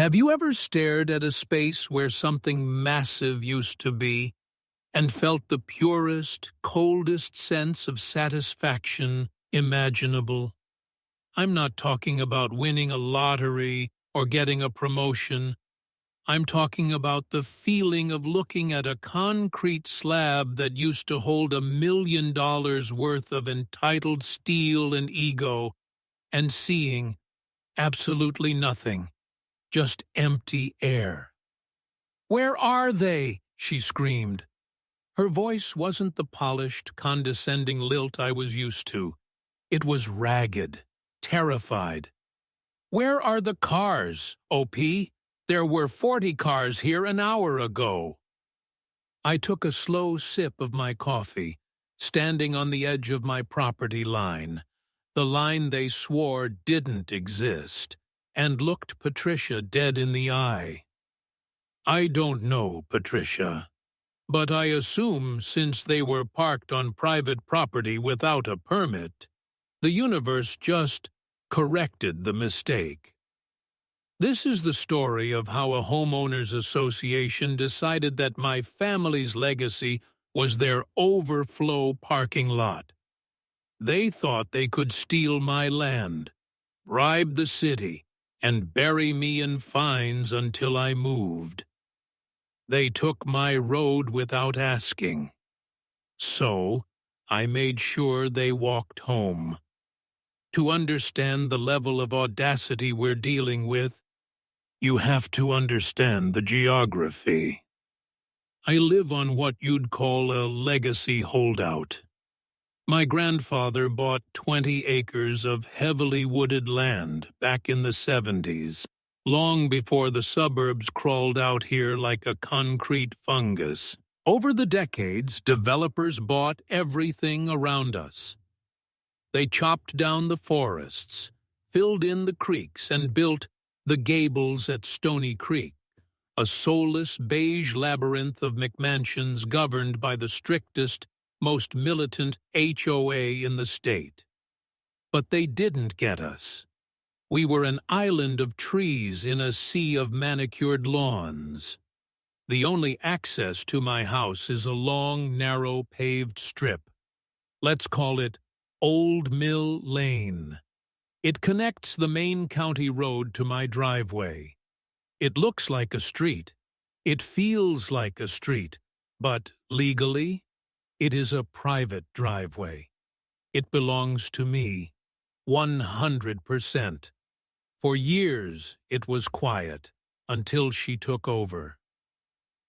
Have you ever stared at a space where something massive used to be and felt the purest, coldest sense of satisfaction imaginable? I'm not talking about winning a lottery or getting a promotion. I'm talking about the feeling of looking at a concrete slab that used to hold $1 million worth of entitled steel and ego and seeing absolutely nothing. Just empty air. "Where are they?" she screamed. Her voice wasn't the polished, condescending lilt I was used to. It was ragged, terrified. "Where are the cars, OP? There were 40 cars here an hour ago." I took a slow sip of my coffee, standing on the edge of my property line, the line they swore didn't exist, and looked Patricia dead in the eye. "I don't know, Patricia, but I assume since they were parked on private property without a permit, the universe just corrected the mistake." This is the story of how a homeowners association decided that my family's legacy was their overflow parking lot. They thought they could steal my land, bribe the city, and bury me in fines until I moved. They took my road without asking. So, I made sure they walked home. To understand the level of audacity we're dealing with, you have to understand the geography. I live on what you'd call a legacy holdout. My grandfather bought 20 acres of heavily wooded land back in the 70s, long before the suburbs crawled out here like a concrete fungus. Over the decades, developers bought everything around us. They chopped down the forests, filled in the creeks, and built the Gables at Stony Creek, a soulless beige labyrinth of McMansions governed by the strictest, most militant HOA in the state. But they didn't get us. We were an island of trees in a sea of manicured lawns. The only access to my house is a long, narrow, paved strip. Let's call it Old Mill Lane. It connects the main county road to my driveway. It looks like a street. It feels like a street, but legally, it is a private driveway. It belongs to me, 100%. For years, it was quiet, until she took over.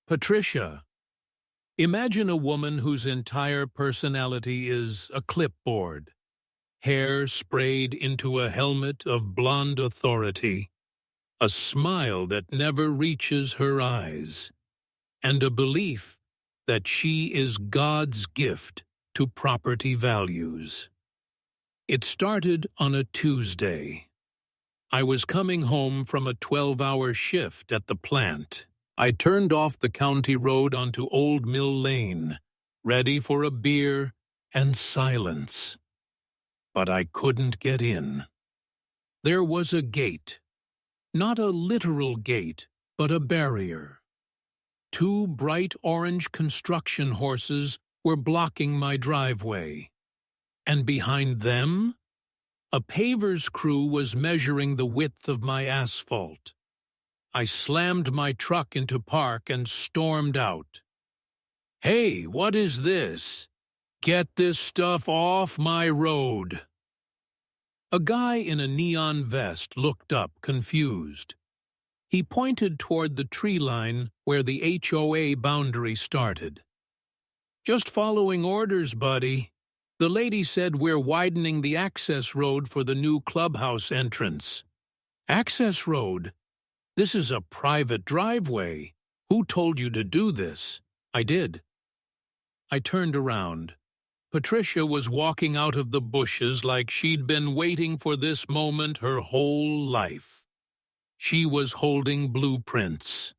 Patricia. Imagine a woman whose entire personality is a clipboard, hair sprayed into a helmet of blonde authority, a smile that never reaches her eyes, and a belief that she is God's gift to property values. It started on a Tuesday. I was coming home from a 12-hour shift at the plant. I turned off the county road onto Old Mill Lane, ready for a beer and silence. But I couldn't get in. There was a gate. Not a literal gate, but a barrier. 2 bright orange construction horses were blocking my driveway. And behind them, a paver's crew was measuring the width of my asphalt. I slammed my truck into park and stormed out. "Hey, what is this? Get this stuff off my road." A guy in a neon vest looked up, confused. He pointed toward the tree line where the HOA boundary started. "Just following orders, buddy. The lady said we're widening the access road for the new clubhouse entrance." "Access road? This is a private driveway. Who told you to do this?" "I did." I turned around. Patricia was walking out of the bushes like she'd been waiting for this moment her whole life. She was holding blueprints.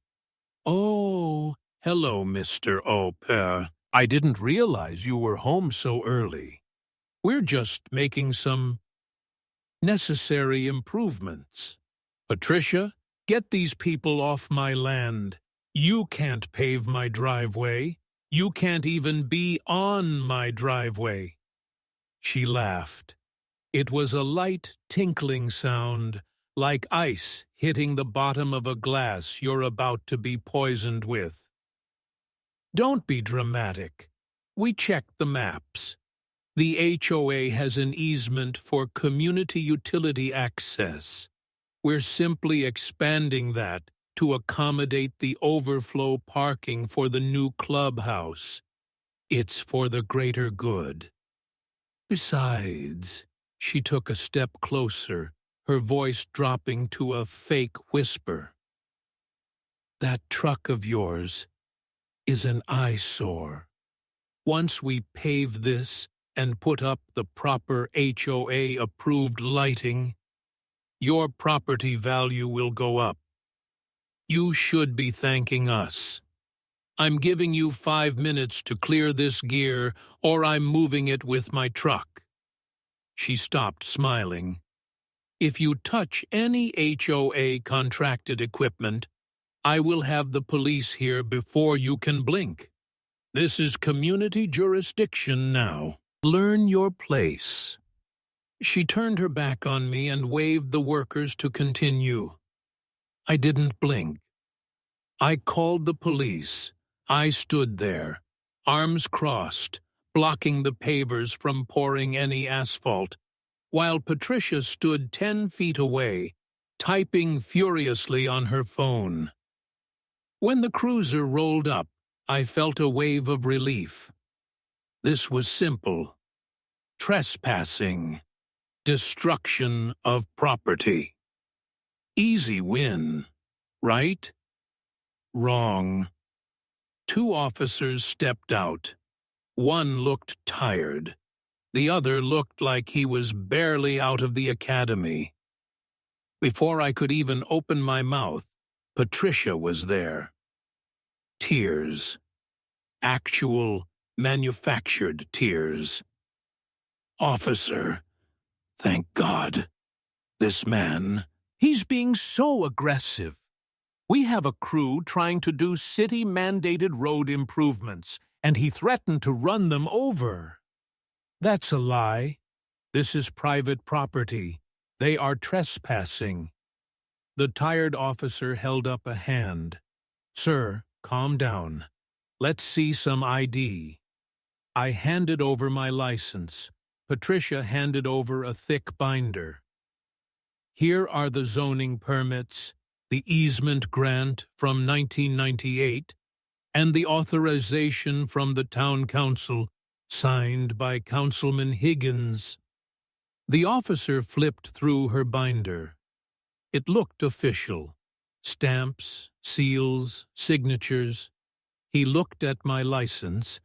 "Oh, hello, Mr. Au Pair. I didn't realize you were home so early. We're just making some necessary improvements." "Patricia, Get these people off my land. You can't pave my driveway. You can't even be on my driveway." She laughed. It was a light, tinkling sound, like ice hitting the bottom of a glass you're about to be poisoned with. "Don't be dramatic. We checked the maps. The HOA has an easement for community utility access. We're simply expanding that to accommodate the overflow parking for the new clubhouse. It's for the greater good. Besides," she took a step closer, her voice dropping to a fake whisper, "that truck of yours is an eyesore. Once we pave this and put up the proper HOA-approved lighting, your property value will go up. You should be thanking us. I'm giving you 5 minutes to clear this gear, or I'm moving it with my truck." She stopped, smiling. "If you touch any HOA contracted equipment, I will have the police here before you can blink. This is community jurisdiction now. Learn your place." She turned her back on me and waved the workers to continue. I didn't blink. I called the police. I stood there, arms crossed, blocking the pavers from pouring any asphalt, while Patricia stood 10 feet away, typing furiously on her phone. When the cruiser rolled up, I felt a wave of relief. This was simple. Trespassing. Destruction of property. Easy win, right? Wrong. 2 officers stepped out. One looked tired. The other looked like he was barely out of the academy. Before I could even open my mouth, Patricia was there. Tears. Actual, manufactured tears. "Officer, thank God. This man, he's being so aggressive. We have a crew trying to do city-mandated road improvements, and he threatened to run them over." "That's a lie. This is private property. They are trespassing." The tired officer held up a hand. "Sir, calm down. Let's see some ID." I handed over my license. Patricia handed over a thick binder. "Here are the zoning permits, the easement grant from 1998, and the authorization from the town council, signed by Councilman Higgins." The officer flipped through her binder. It looked official. Stamps, seals, signatures. He looked at my license,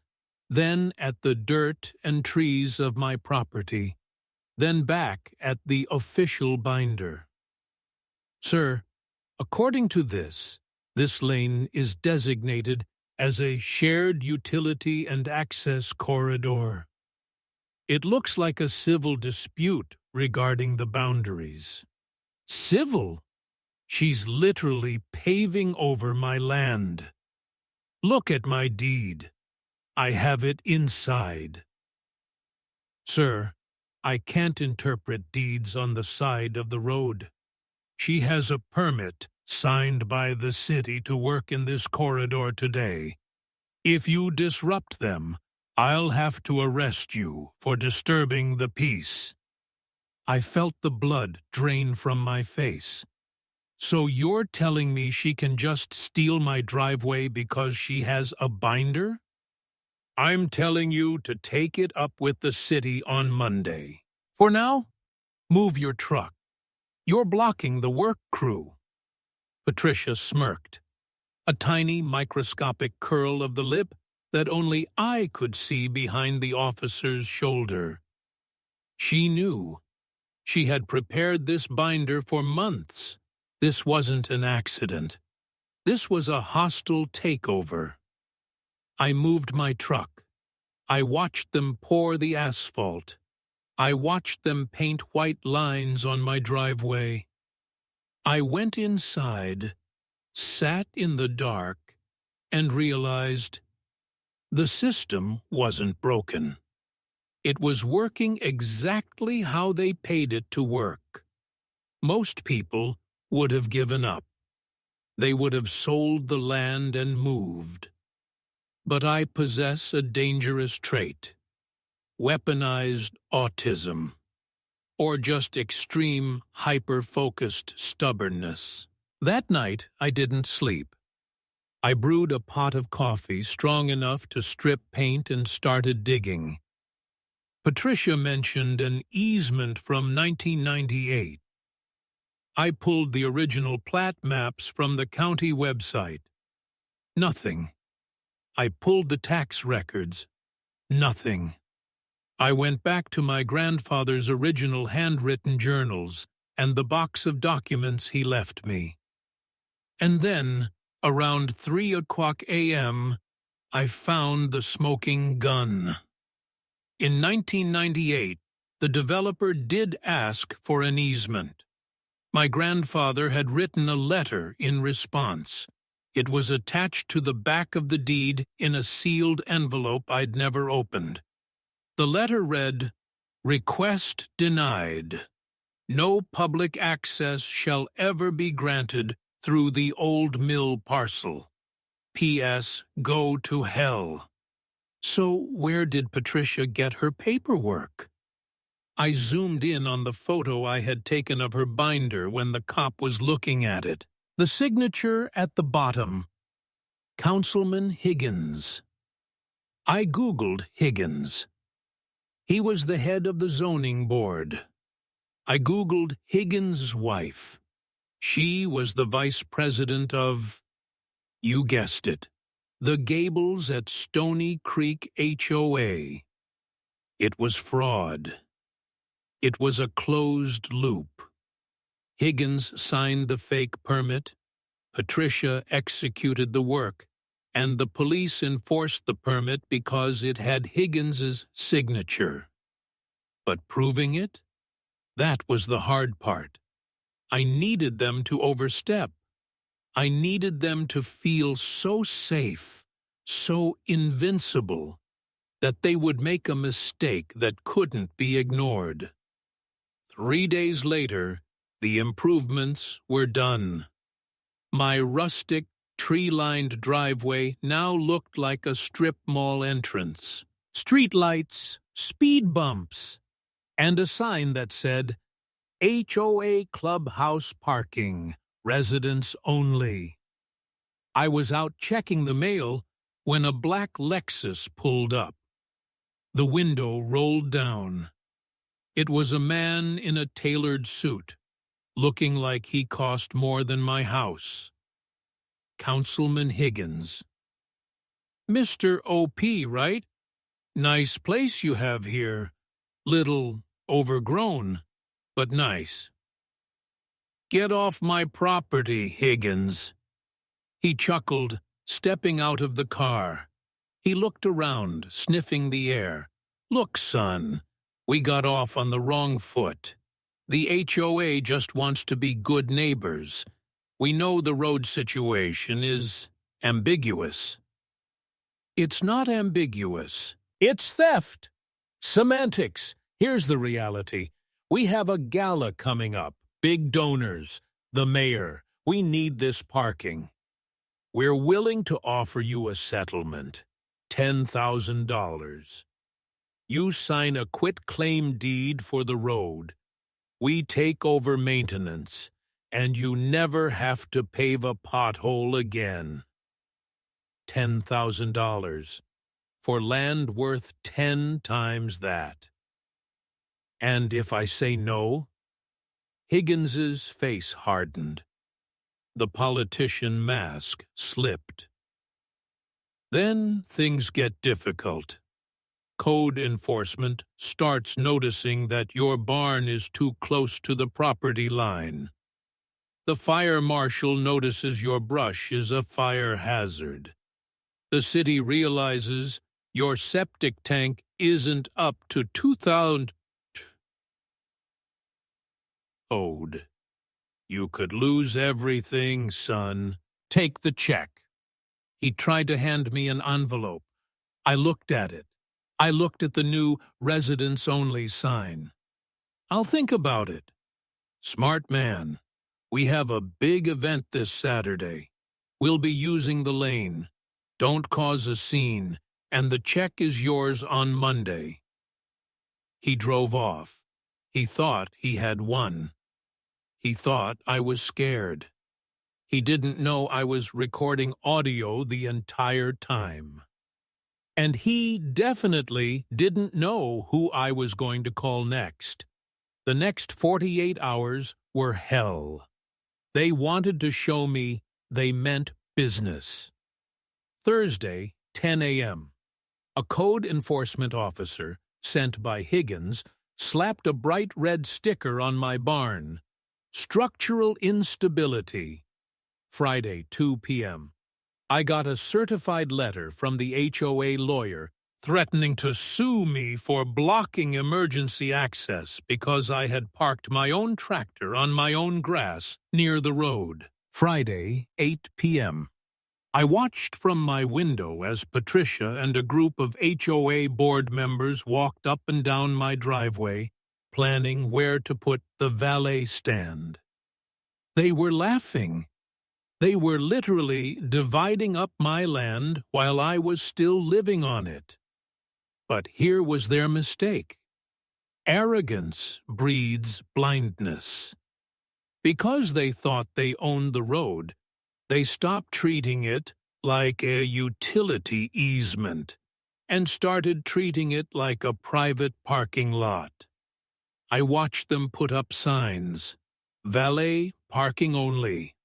then at the dirt and trees of my property, then back at the official binder. "Sir, according to this lane is designated as a shared utility and access corridor. It looks like a civil dispute regarding the boundaries." "Civil? She's literally paving over my land. Look at my deed. I have it inside." "Sir, I can't interpret deeds on the side of the road. She has a permit signed by the city to work in this corridor today. If you disrupt them, I'll have to arrest you for disturbing the peace." I felt the blood drain from my face. "So you're telling me she can just steal my driveway because she has a binder?" "I'm telling you to take it up with the city on Monday. For now, move your truck. You're blocking the work crew." Patricia smirked, a tiny microscopic curl of the lip that only I could see behind the officer's shoulder. She knew. She had prepared this binder for months. This wasn't an accident. This was a hostile takeover. I moved my truck. I watched them pour the asphalt. I watched them paint white lines on my driveway. I went inside, sat in the dark, and realized the system wasn't broken. It was working exactly how they paid it to work. Most people would have given up. They would have sold the land and moved. But I possess a dangerous trait: weaponized autism, or just extreme, hyper-focused stubbornness. That night, I didn't sleep. I brewed a pot of coffee strong enough to strip paint and started digging. Patricia mentioned an easement from 1998. I pulled the original plat maps from the county website. Nothing. I pulled the tax records. Nothing. I went back to my grandfather's original handwritten journals and the box of documents he left me. And then, around 3 a.m., I found the smoking gun. In 1998, the developer did ask for an easement. My grandfather had written a letter in response. It was attached to the back of the deed in a sealed envelope I'd never opened. The letter read, "Request denied. No public access shall ever be granted through the old mill parcel. P.S. Go to hell." So where did Patricia get her paperwork? I zoomed in on the photo I had taken of her binder when the cop was looking at it. The signature at the bottom: Councilman Higgins. I Googled Higgins. He was the head of the zoning board. I Googled Higgins' wife. She was the vice president of, you guessed it, the Gables at Stony Creek HOA. It was fraud. It was a closed loop. Higgins signed the fake permit, Patricia executed the work, and the police enforced the permit because it had Higgins's signature. But proving it? That was the hard part. I needed them to overstep. I needed them to feel so safe, so invincible, that they would make a mistake that couldn't be ignored. 3 days later, the improvements were done. My rustic, tree-lined driveway now looked like a strip mall entrance. Streetlights, speed bumps, and a sign that said, HOA Clubhouse Parking, Residents Only. I was out checking the mail when a black Lexus pulled up. The window rolled down. It was a man in a tailored suit, looking like he cost more than my house. Councilman Higgins. Mr. O.P., right? Nice place you have here. Little overgrown, but nice. Get off my property, Higgins. He chuckled, stepping out of the car. He looked around, sniffing the air. Look, son, we got off on the wrong foot. The HOA just wants to be good neighbors. We know the road situation is ambiguous. It's not ambiguous. It's theft. Semantics. Here's the reality. We have a gala coming up. Big donors. The mayor. We need this parking. We're willing to offer you a settlement. $10,000. You sign a quit-claim deed for the road. We take over maintenance, and you never have to pave a pothole again. $10,000 for land worth 10 times that. And if I say no? Higgins's face hardened. The politician mask slipped. Then things get difficult. Code enforcement starts noticing that your barn is too close to the property line. The fire marshal notices your brush is a fire hazard. The city realizes your septic tank isn't up to 2,000 code. You could lose everything, son. Take the check. He tried to hand me an envelope. I looked at it. I looked at the new residents-only sign. I'll think about it. Smart man. We have a big event this Saturday. We'll be using the lane. Don't cause a scene, and the check is yours on Monday. He drove off. He thought he had won. He thought I was scared. He didn't know I was recording audio the entire time. And he definitely didn't know who I was going to call next. The next 48 hours were hell. They wanted to show me they meant business. Thursday, 10 a.m. A code enforcement officer, sent by Higgins, slapped a bright red sticker on my barn. Structural instability. Friday, 2 p.m. I got a certified letter from the HOA lawyer threatening to sue me for blocking emergency access because I had parked my own tractor on my own grass near the road. Friday, 8 p.m. I watched from my window as Patricia and a group of HOA board members walked up and down my driveway, planning where to put the valet stand. They were laughing. They were literally dividing up my land while I was still living on it. But here was their mistake. Arrogance breeds blindness. Because they thought they owned the road, they stopped treating it like a utility easement and started treating it like a private parking lot. I watched them put up signs. Valet parking only.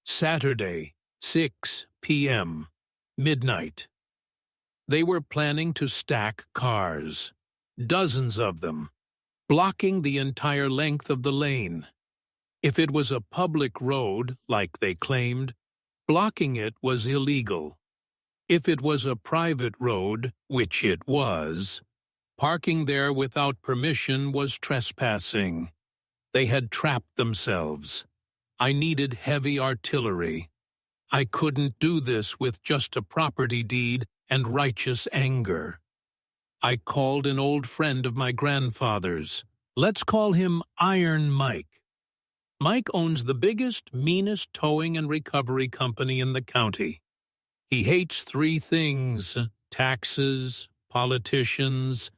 Saturday, 6 p.m., midnight. They were planning to stack cars, dozens of them, blocking the entire length of the lane. If it was a public road, like they claimed, blocking it was illegal. If it was a private road, which it was, parking there without permission was trespassing. They had trapped themselves. I needed heavy artillery. I couldn't do this with just a property deed and righteous anger. I called an old friend of my grandfather's. Let's call him Iron Mike. Mike owns the biggest, meanest towing and recovery company in the county. He hates three things: taxes, politicians,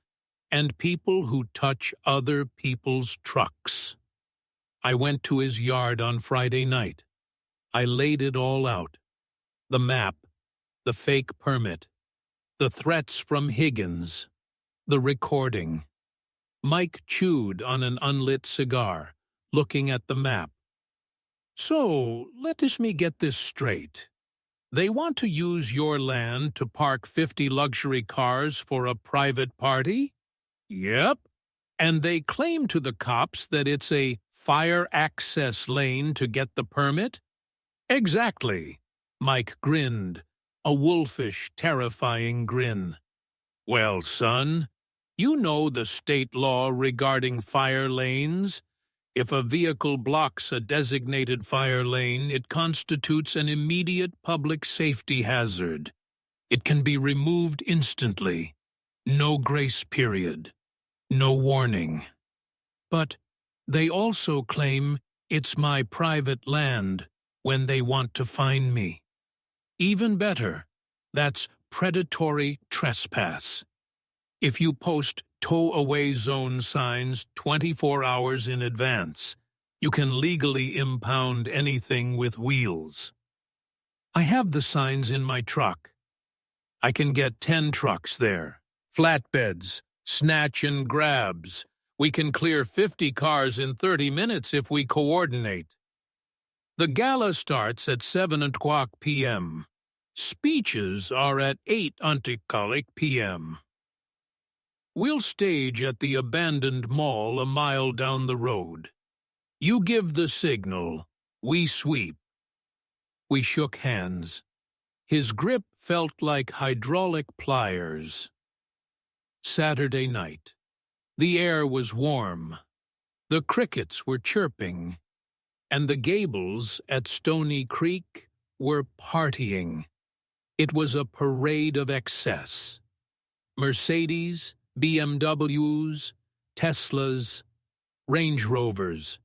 and people who touch other people's trucks. I went to his yard on Friday night. I laid it all out. The map, the fake permit, the threats from Higgins, the recording. Mike chewed on an unlit cigar, looking at the map. So, let me get this straight. They want to use your land to park 50 luxury cars for a private party? Yep. And they claim to the cops that it's a fire access lane to get the permit? Exactly. Mike grinned, a wolfish, terrifying grin. Well, son, you know the state law regarding fire lanes. If a vehicle blocks a designated fire lane, it constitutes an immediate public safety hazard. It can be removed instantly. No grace period. No warning. But they also claim it's my private land when they want to fine me. Even better, that's predatory trespass. If you post tow-away zone signs 24 hours in advance, you can legally impound anything with wheels. I have the signs in my truck. I can get 10 trucks there. Flatbeds, snatch and grabs. We can clear 50 cars in 30 minutes if we coordinate. The gala starts at 7:00 p.m. Speeches are at 8:00 p.m. We'll stage at the abandoned mall a mile down the road. You give the signal. We sweep. We shook hands. His grip felt like hydraulic pliers. Saturday night. The air was warm. The crickets were chirping. and the Gables at Stony Creek were partying. It was a parade of excess. Mercedes, BMWs, Teslas, Range Rovers.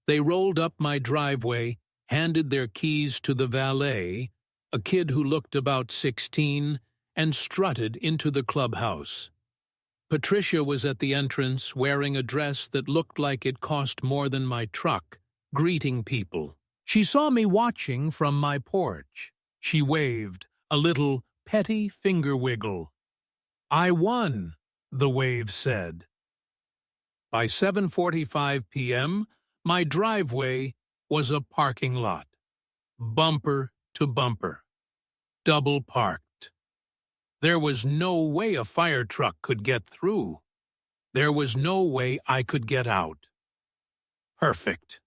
They rolled up my driveway, handed their keys to the valet, a kid who looked about 16, and strutted into the clubhouse. Patricia was at the entrance wearing a dress that looked like it cost more than my truck, greeting people. She saw me watching from my porch. She waved, a little petty finger wiggle. "I won," the wave said. By 7:45 p.m., my driveway was a parking lot, bumper to bumper, double parked. There was no way a fire truck could get through. There was no way I could get out. Perfect.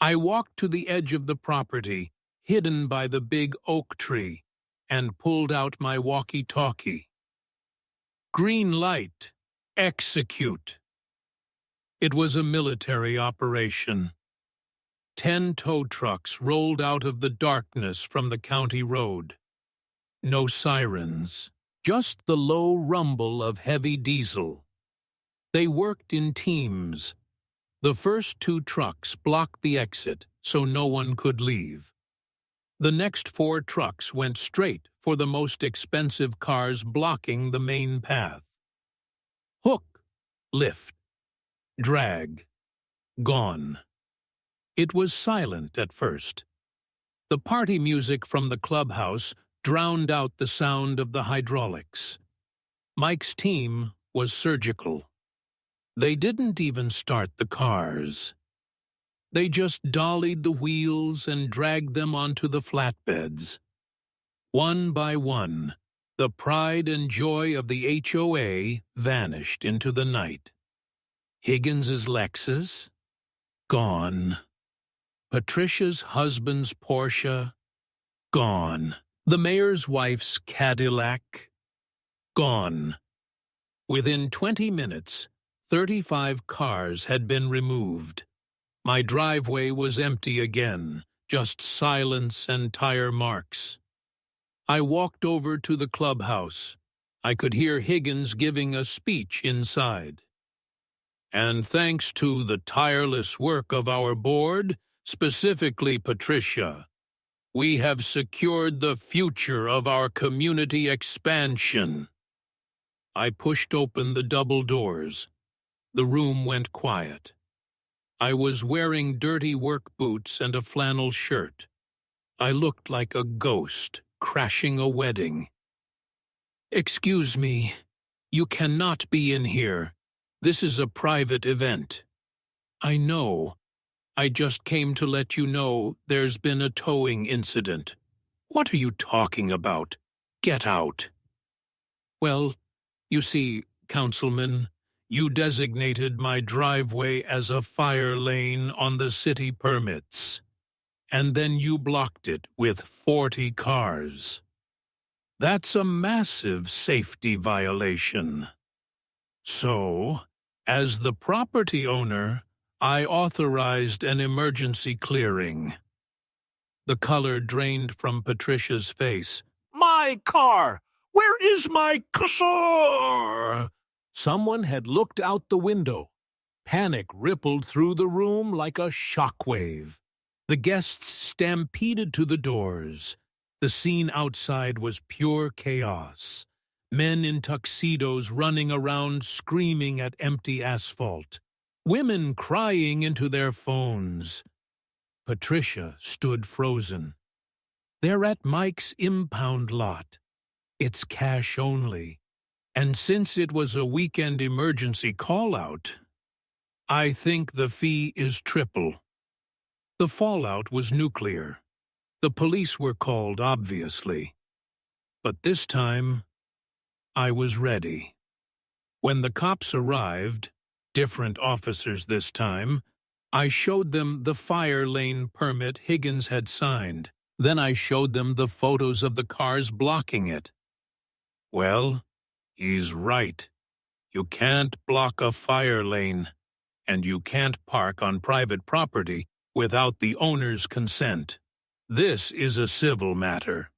I walked to the edge of the property, hidden by the big oak tree, and pulled out my walkie-talkie. Green light. Execute. It was a military operation. 10 tow trucks rolled out of the darkness from the county road. No sirens, just the low rumble of heavy diesel. They worked in teams. The first 2 trucks blocked the exit so no one could leave. The next 4 trucks went straight for the most expensive cars blocking the main path. Hook, lift, drag, gone. It was silent at first. The party music from the clubhouse drowned out the sound of the hydraulics. Mike's team was surgical. They didn't even start the cars. They just dollied the wheels and dragged them onto the flatbeds. One by one, the pride and joy of the HOA vanished into the night. Higgins's Lexus? Gone. Patricia's husband's Porsche? Gone. The mayor's wife's Cadillac? Gone. Within 20 minutes, 35 cars had been removed. My driveway was empty again, just silence and tire marks. I walked over to the clubhouse. I could hear Higgins giving a speech inside. And thanks to the tireless work of our board, specifically Patricia, we have secured the future of our community expansion. I pushed open the double doors. The room went quiet. I was wearing dirty work boots and a flannel shirt. I looked like a ghost crashing a wedding. "Excuse me, you cannot be in here. This is a private event." "I know. I just came to let you know there's been a towing incident." "What are you talking about? Get out." "Well, you see, Councilman, you designated my driveway as a fire lane on the city permits, and then you blocked it with 40 cars. That's a massive safety violation. So, as the property owner, I authorized an emergency clearing." The color drained from Patricia's face. "My car! Where is my car?" Someone had looked out the window. Panic rippled through the room like a shockwave. The guests stampeded to the doors. The scene outside was pure chaos. Men in tuxedos running around screaming at empty asphalt. Women crying into their phones. Patricia stood frozen. "They're at Mike's impound lot. It's cash only. And since it was a weekend emergency call-out, I think the fee is triple." The fallout was nuclear. The police were called, obviously. But this time, I was ready. When the cops arrived, different officers this time, I showed them the fire lane permit Higgins had signed. Then I showed them the photos of the cars blocking it. "Well, he's right. You can't block a fire lane, and you can't park on private property without the owner's consent. This is a civil matter.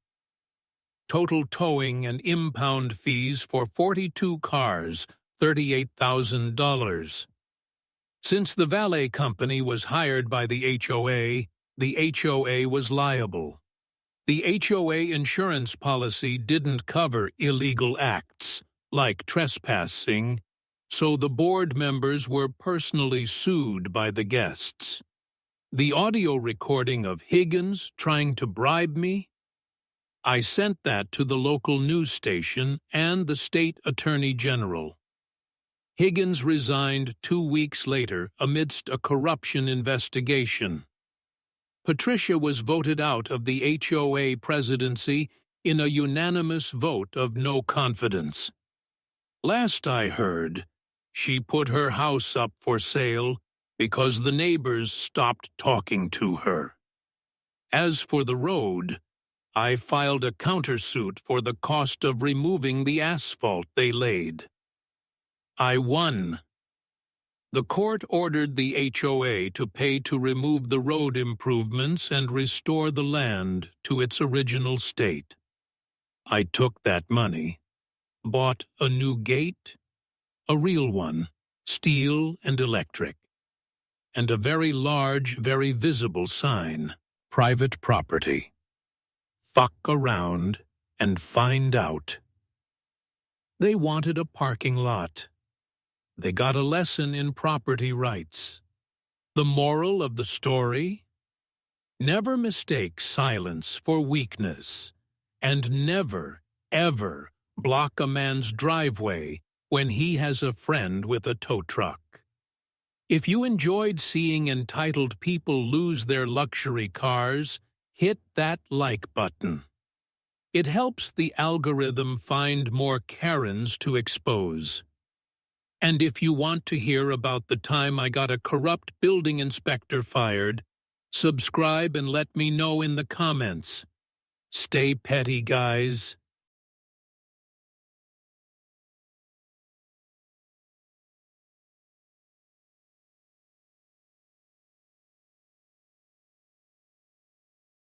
Total towing and impound fees for 42 cars, $38,000. Since the valet company was hired by the HOA was liable. The HOA insurance policy didn't cover illegal acts, like trespassing, so the board members were personally sued by the guests. The audio recording of Higgins trying to bribe me? I sent that to the local news station and the state attorney general. Higgins resigned 2 weeks later amidst a corruption investigation. Patricia was voted out of the HOA presidency in a unanimous vote of no confidence. Last I heard, she put her house up for sale because the neighbors stopped talking to her. As for the road, I filed a countersuit for the cost of removing the asphalt they laid. I won. The court ordered the HOA to pay to remove the road improvements and restore the land to its original state. I took that money, bought a new gate, a real one, steel and electric, and a very large, very visible sign, private property. Fuck around and find out. They wanted a parking lot. They got a lesson in property rights. The moral of the story? Never mistake silence for weakness, and never, ever block a man's driveway when he has a friend with a tow truck. If you enjoyed seeing entitled people lose their luxury cars, hit that like button. It helps the algorithm find more Karens to expose. And if you want to hear about the time I got a corrupt building inspector fired, subscribe and let me know in the comments. Stay petty, guys.